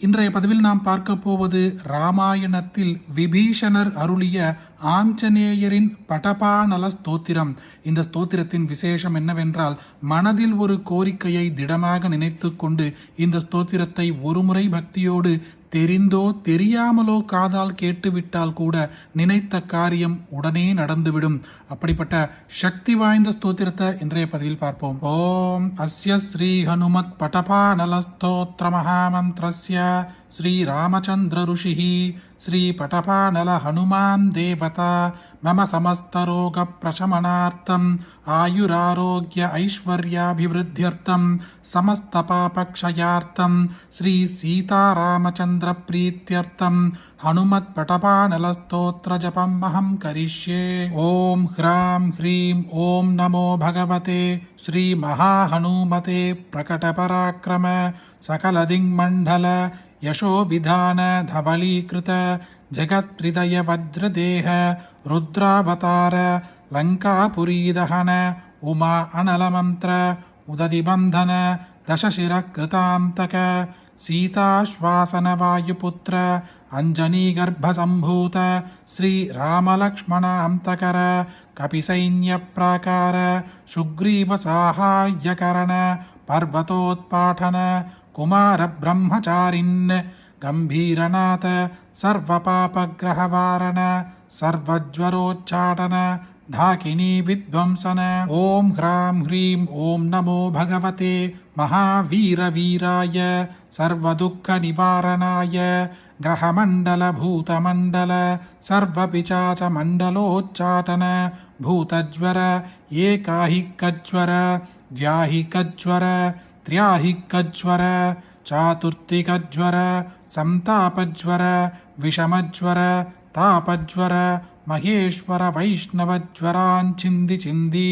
இன்றைய பதிவில் நாம் பார்க்க போவது ராமாயணத்தில் விபீஷணர் அருளிய ஆஞ்சநேயரின் படபாநல ஸ்தோத்திரம். இந்த ஸ்தோத்திரத்தின் விசேஷம் என்னவென்றால், மனதில் ஒரு கோரிக்கையை திடமாக நினைத்து கொண்டு இந்த ஸ்தோத்திரத்தை ஒருமுறை பக்தியோடு தெரிந்தோ தெரியாமலோ காதால் கேட்டுவிட்டால் கூட நினைத்த காரியம் உடனே நடந்துவிடும். அப்படிப்பட்ட சக்தி வாய்ந்த ஸ்தோத்திரத்தை இன்றைய பதிவில் பார்ப்போம். ஓம் அஸ்ய ஸ்ரீ ஹனுமத் படபாநல ஸ்தோத்திர மகாமந்திரஸ்ய ஸ்ரீ ராமச்சந்திர ருஷிஹி ஸ்ரீ படபாநல ஹனுமான் தேவதா மம சமஸ்தரோக பிரசமனார்த்தம் ஆயுராரோக்ய ஐஸ்வர்யாபிவிருத்தியர்த்தம் சமஸ்த பாபக்ஷயார்த்தம் ஸ்ரீ சீதாராமச்சந்திர பிரீத்யர்த்தம் ஹனுமத் படபாநல ஸ்தோத்திர ஜபம் அஹம் கரிஷ்யே. ஓம் ஹ்ராம் ஹ்ரீம் ஓம் நமோ பகவதே ஸ்ரீ மகாஹனுமதே பிரகடபராக்கிரம சகலதிங்மண்டல यशो विधान धवलीकृत जगत्हृदय वज्रदेह रुद्रावतार लंकापुरीदहन उमा अनलमंत्र उदधिबंधन दशशिरकृतांतक सीताश्वासन वायुपुत्र अंजनीगर्भसंभूत श्री रामलक्ष्मणांतकर कपिसैन्य प्राकार सुग्रीव साहाय्यकरण पर्वतोत्पाठन कुमार ब्रह्मचारिन् गंभीरनाथ सर्वपापग्रहवारण सर्वज्वरोच्चाटन ढाकिनी विध्वंसन. ओम ह्रां ह्रीं ओम नमो भगवते महावीरवीराय सर्वदुःख निवारणाय ग्रहमंडल भूतमंडल सर्वपिचाच मंडलोच्चाटन भूतज्वर एकाहिकज्वर द्व्याहिकज्वर त्र्याहिकज्वर चातुर्थिकज्वर संतापज्वर विषमज्वर तापज्वर महेश्वर वैष्णवज्वरान् चिन्दी चिन्दी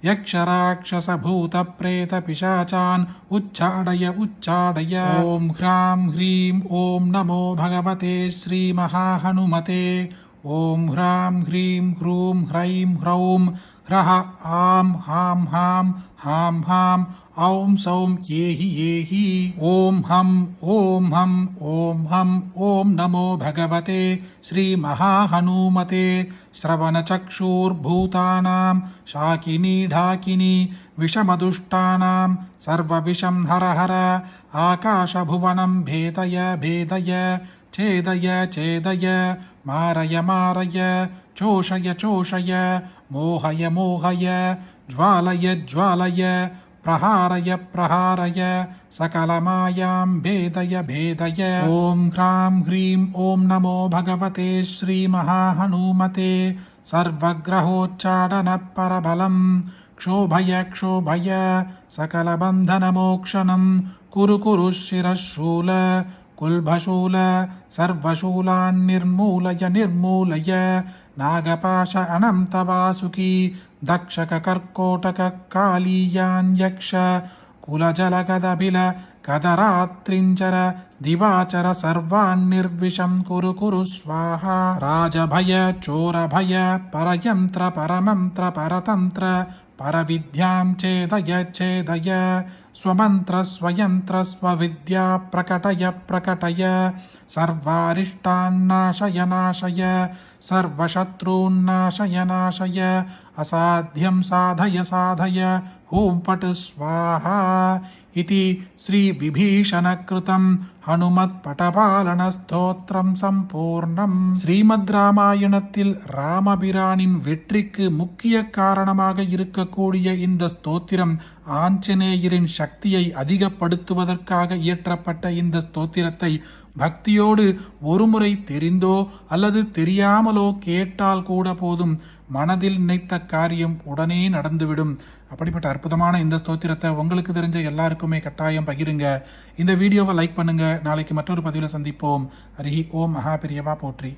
यक्षराक्षस भूत प्रेत पिशाचान् उच्चाडय उच्चाडय. ओम ह्रां ह्रीं ओम नमो भगवते श्री महाहनुमते. ओम ह्रां ह्रीं ह्रूं ह्रैं ह्रौं ह्रः आं हां हां हां हां औं सौं येहि ओम हम ओम ओम नमो भगवते श्री महाहनुमते. श्रवणचक्षुर्भूतानां शाकिनी ढाकिनी विषमदुष्टानां सर्वविषं हर हर आकाशभुवनं भेदय भेदय छेदय छेदय मारय मारय चोषय चोषय मोहय मोहय ज्वालय ज्वालय प्रहारय प्रहारय सकलमायां भेदय भेदय. ओम ह्रां ह्रीं ओम नमो भगवते श्री महाहनुमते. सर्वग्रहोच्चाटन परबलं क्षोभय क्षोभय सकलबन्धनमोक्षणं कुरु कुरु शिरशूल कुल्भशूल सर्वशूलान् निर्मूलय निर्मूलय नागपाश अनंत वासुकी दक्षक कर्कोटक कालीयान् यक्ष कुलजलगदबिल कदरात्रिञ्चर दिवाचर सर्वान् निर्विषं कुरु कुरु स्वाहा. राजभय चोरभय परयंत्र परमंत्र परतंत्र परविद्यां चेदय चेदय स्वमंत्र स्वयंत्र स्वविद्या प्रकटय प्रकटय सर्वारिष्टान्नाशय नाशय सर्वशत्रून्नाशय नाशय असाध्यं साधय साधय हूं पट स्वाहा. इति श्री विभीषणकृतं हनुमत् படபாலன ஸ்தோத்திரம் சம்பூர்ணம். ஸ்ரீமத் ராமாயணத்தில் ராமபிரானின் வெற்றிக்கு முக்கிய காரணமாக இருக்கக்கூடிய இந்த ஸ்தோத்திரம் ஆஞ்சநேயரின் சக்தியை அதிகப்படுத்துவதற்காக இயற்றப்பட்ட இந்த ஸ்தோத்திரத்தை பக்தியோடு ஒருமுறை தெரிந்தோ அல்லது தெரியாமலோ கேட்டால் கூட போதும், மனதில் நினைத்த காரியம் உடனே நடந்துவிடும். அப்படிப்பட்ட அற்புதமான இந்த ஸ்தோத்திரத்தை உங்களுக்கு தெரிஞ்ச எல்லாருக்குமே கட்டாயம் பகிருங்க. இந்த வீடியோவை லைக் பண்ணுங்க. நாளைக்கு மற்றொரு பதிவில் சந்திப்போம். ஹரி ஓம் மகாபிரியவா போற்றி.